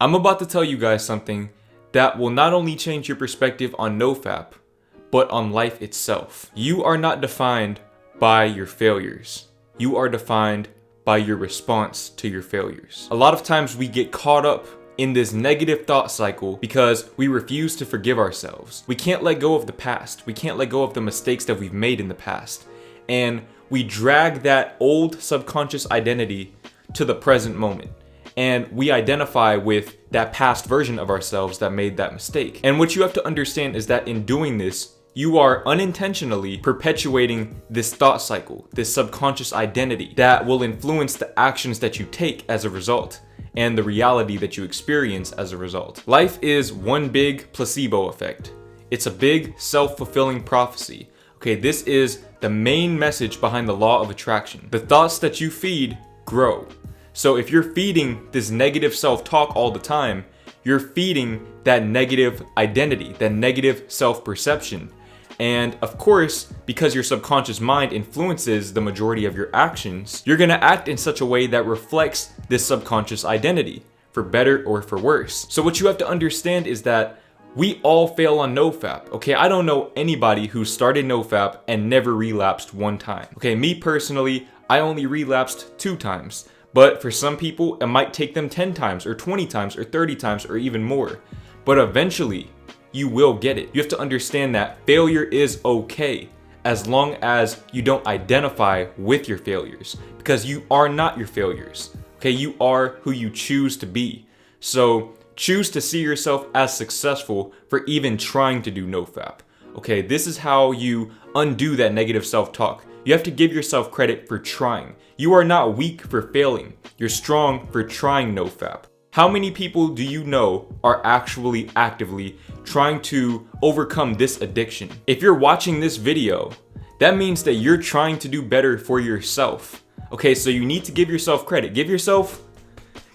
I'm about to tell you guys something that will not only change your perspective on NoFap, but on life itself. You are not defined by your failures. You are defined by your response to your failures. A lot of times we get caught up in this negative thought cycle because we refuse to forgive ourselves. We can't let go of the past. We can't let go of the mistakes that we've made in the past. And we drag that old subconscious identity to the present moment. And we identify with that past version of ourselves that made that mistake. And what you have to understand is that in doing this, you are unintentionally perpetuating this thought cycle, this subconscious identity that will influence the actions that you take as a result and the reality that you experience as a result. Life is one big placebo effect. It's a big self-fulfilling prophecy. Okay, this is the main message behind the law of attraction. The thoughts that you feed grow. So if you're feeding this negative self-talk all the time, you're feeding that negative identity, that negative self-perception. And of course, because your subconscious mind influences the majority of your actions, you're gonna act in such a way that reflects this subconscious identity, for better or for worse. So what you have to understand is that we all fail on NoFap, okay? I don't know anybody who started NoFap and never relapsed one time. Okay, me personally, I only relapsed 2 times. But for some people, it might take them 10 times or 20 times or 30 times or even more. But eventually, you will get it. You have to understand that failure is okay as long as you don't identify with your failures, because you are not your failures. Okay, you are who you choose to be. So choose to see yourself as successful for even trying to do NoFap. Okay, this is how you undo that negative self-talk. You have to give yourself credit for trying. You are not weak for failing. You're strong for trying NoFap. How many people do you know are actually actively trying to overcome this addiction? If you're watching this video, that means that you're trying to do better for yourself. Okay, so you need to give yourself credit. Give yourself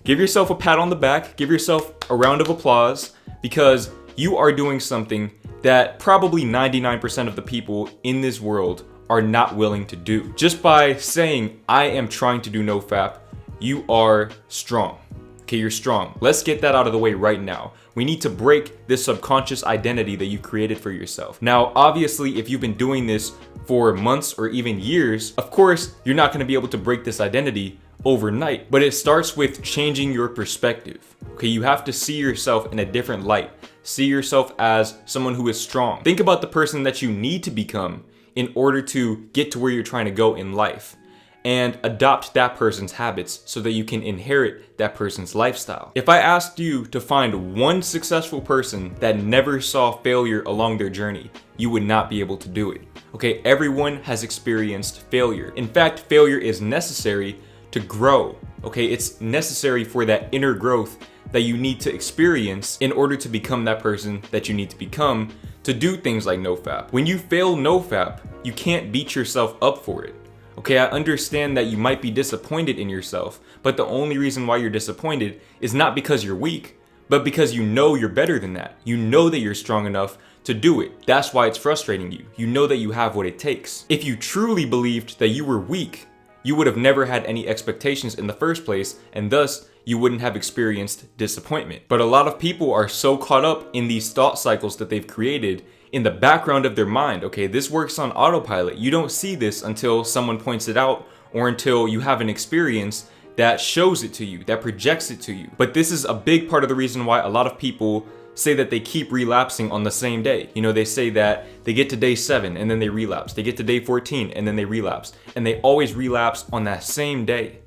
a pat on the back. Give yourself a round of applause, because you are doing something that probably 99% of the people in this world are not willing to do. Just by saying, I am trying to do NoFap, you are strong. Okay, you're strong. Let's get that out of the way right now. We need to break this subconscious identity that you created for yourself. Now, obviously, if you've been doing this for months or even years, of course, you're not gonna be able to break this identity overnight, but it starts with changing your perspective. Okay, you have to see yourself in a different light. See yourself as someone who is strong. Think about the person that you need to become in order to get to where you're trying to go in life, and adopt that person's habits so that you can inherit that person's lifestyle. If I asked you to find one successful person that never saw failure along their journey, you would not be able to do it. Okay, everyone has experienced failure. In fact, failure is necessary to grow. Okay, it's necessary for that inner growth that you need to experience in order to become that person that you need to become to do things like NoFap. When you fail NoFap, you can't beat yourself up for it. Okay, I understand that you might be disappointed in yourself, but the only reason why you're disappointed is not because you're weak, but because you know you're better than that. You know that you're strong enough to do it. That's why it's frustrating you. You know that you have what it takes. If you truly believed that you were weak, you would have never had any expectations in the first place, and thus you wouldn't have experienced disappointment. But a lot of people are so caught up in these thought cycles that they've created in the background of their mind. Okay, this works on autopilot. You don't see this until someone points it out, or until you have an experience that shows it to you, that projects it to you. But this is a big part of the reason why a lot of people say that they keep relapsing on the same day. You know, they say that they get to day 7 and then they relapse. They get to day 14 and then they relapse. And they always relapse on that same day.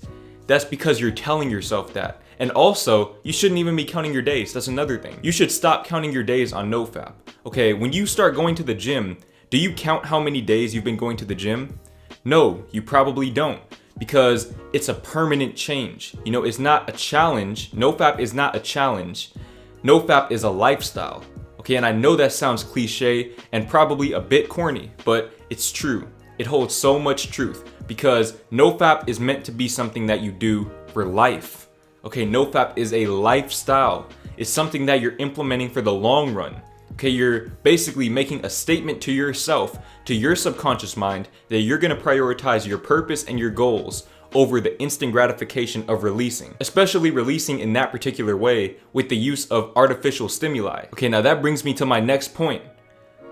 That's because you're telling yourself that. And also, you shouldn't even be counting your days. That's another thing. You should stop counting your days on NoFap. Okay, when you start going to the gym, do you count how many days you've been going to the gym? No, you probably don't, because it's a permanent change. You know, it's not a challenge. NoFap is not a challenge. NoFap is a lifestyle. Okay, and I know that sounds cliche and probably a bit corny, but it's true. It holds so much truth, because NoFap is meant to be something that you do for life. Okay, NoFap is a lifestyle. It's something that you're implementing for the long run. Okay, you're basically making a statement to yourself, to your subconscious mind, that you're gonna prioritize your purpose and your goals over the instant gratification of releasing, especially releasing in that particular way with the use of artificial stimuli. Okay, now that brings me to my next point.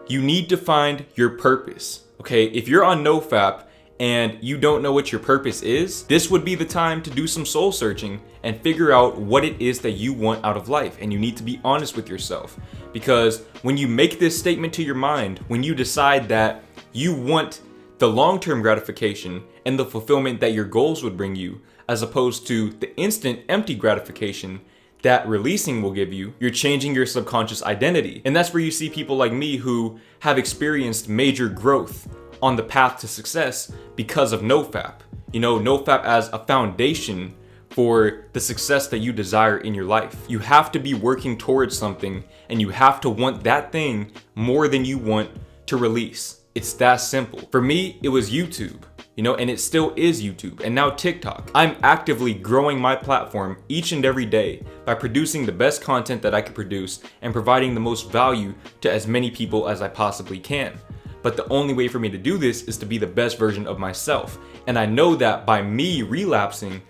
You need to find your purpose. Okay, if you're on NoFap and you don't know what your purpose is, this would be the time to do some soul searching and figure out what it is that you want out of life. And you need to be honest with yourself, because when you make this statement to your mind, when you decide that you want the long-term gratification and the fulfillment that your goals would bring you, as opposed to the instant empty gratification that releasing will give you, you're changing your subconscious identity. And that's where you see people like me who have experienced major growth on the path to success because of NoFap. You know, NoFap as a foundation for the success that you desire in your life. You have to be working towards something, and you have to want that thing more than you want to release. It's that simple. For me, it was YouTube, you know, and it still is YouTube, and now TikTok. I'm actively growing my platform each and every day by producing the best content that I can produce and providing the most value to as many people as I possibly can. But the only way for me to do this is to be the best version of myself. And I know that by me relapsing,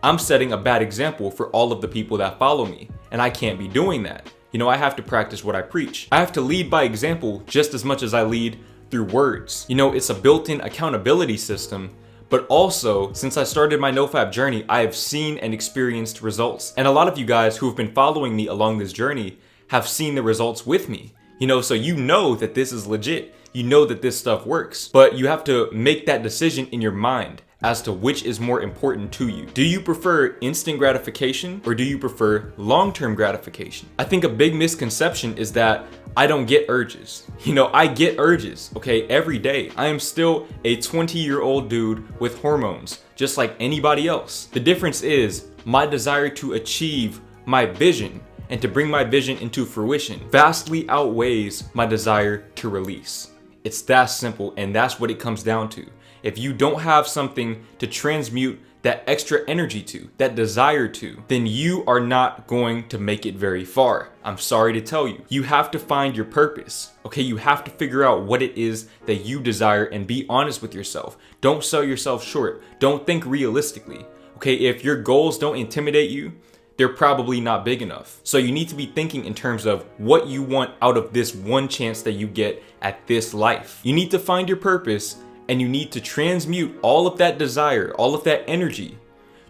I'm setting a bad example for all of the people that follow me, and I can't be doing that. You know, I have to practice what I preach. I have to lead by example just as much as I lead through words. You know, it's a built-in accountability system, but also, since I started my NoFap journey, I have seen and experienced results. And a lot of you guys who have been following me along this journey have seen the results with me. You know, so you know that this is legit. You know that this stuff works, but you have to make that decision in your mind as to which is more important to you. Do you prefer instant gratification, or do you prefer long-term gratification? I think a big misconception is that I don't get urges. You know, I get urges, okay, every day. I am still a 20-year-old dude with hormones, just like anybody else. The difference is my desire to achieve my vision and to bring my vision into fruition vastly outweighs my desire to release. It's that simple, and that's what it comes down to. If you don't have something to transmute that extra energy to, that desire to, then you are not going to make it very far. I'm sorry to tell you. You have to find your purpose, okay? You have to figure out what it is that you desire and be honest with yourself. Don't sell yourself short. Don't think realistically, okay? If your goals don't intimidate you, they're probably not big enough. So you need to be thinking in terms of what you want out of this one chance that you get at this life. You need to find your purpose, and you need to transmute all of that desire, all of that energy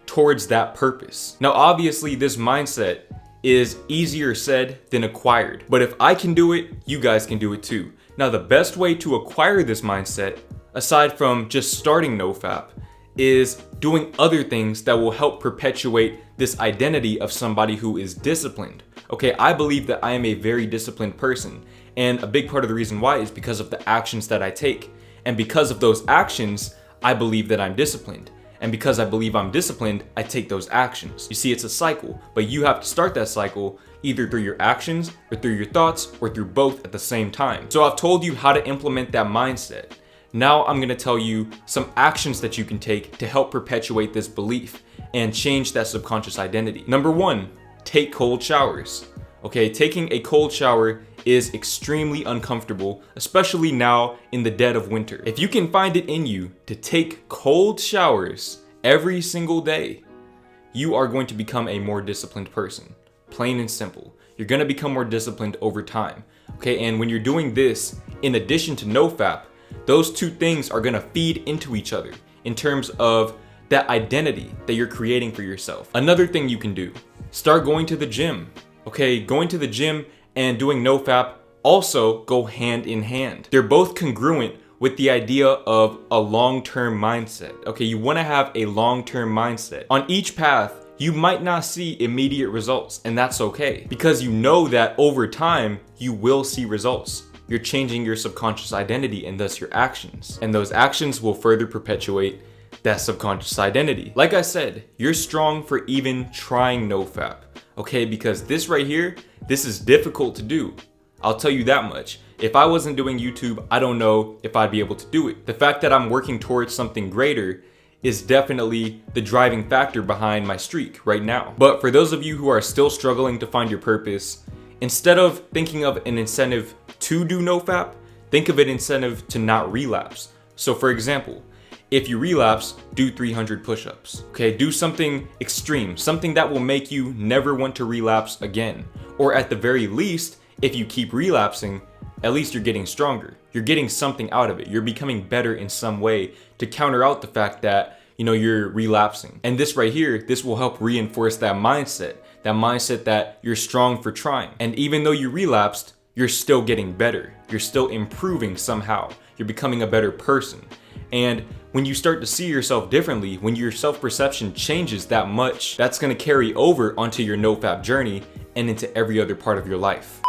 towards that purpose. Now, obviously, this mindset is easier said than acquired. But if I can do it, you guys can do it too. Now, the best way to acquire this mindset, aside from just starting NoFap, is doing other things that will help perpetuate this identity of somebody who is disciplined. Okay, I believe that I am a very disciplined person, and a big part of the reason why is because of the actions that I take. And because of those actions, I believe that I'm disciplined. And because I believe I'm disciplined, I take those actions. You see, it's a cycle, but you have to start that cycle either through your actions or through your thoughts or through both at the same time. So I've told you how to implement that mindset. Now I'm gonna tell you some actions that you can take to help perpetuate this belief and change that subconscious identity. Number 1, take cold showers. Okay, taking a cold shower is extremely uncomfortable, especially now in the dead of winter. If you can find it in you to take cold showers every single day, you are going to become a more disciplined person. Plain and simple. You're gonna become more disciplined over time. Okay, and when you're doing this, in addition to NoFap, those two things are gonna feed into each other in terms of that identity that you're creating for yourself. Another thing you can do, start going to the gym. Okay, going to the gym and doing NoFap also go hand in hand. They're both congruent with the idea of a long-term mindset. Okay, you wanna have a long-term mindset. On each path, you might not see immediate results, and that's okay, because you know that over time, you will see results. You're changing your subconscious identity and thus your actions. And those actions will further perpetuate that subconscious identity. Like I said, you're strong for even trying NoFap, okay? Because this right here, this is difficult to do. I'll tell you that much. If I wasn't doing YouTube, I don't know if I'd be able to do it. The fact that I'm working towards something greater is definitely the driving factor behind my streak right now. But for those of you who are still struggling to find your purpose, instead of thinking of an incentive to do NoFap, think of an incentive to not relapse. So for example, If you relapse, do 300 push-ups. Okay, do something extreme, something that will make you never want to relapse again. Or at the very least, if you keep relapsing, at least you're getting stronger. You're getting something out of it. You're becoming better in some way to counter out the fact that, you're relapsing. And this right here, this will help reinforce that mindset that you're strong for trying. And even though you relapsed, you're still getting better. You're still improving somehow. You're becoming a better person. And when you start to see yourself differently, when your self-perception changes that much, that's gonna carry over onto your NoFap journey and into every other part of your life.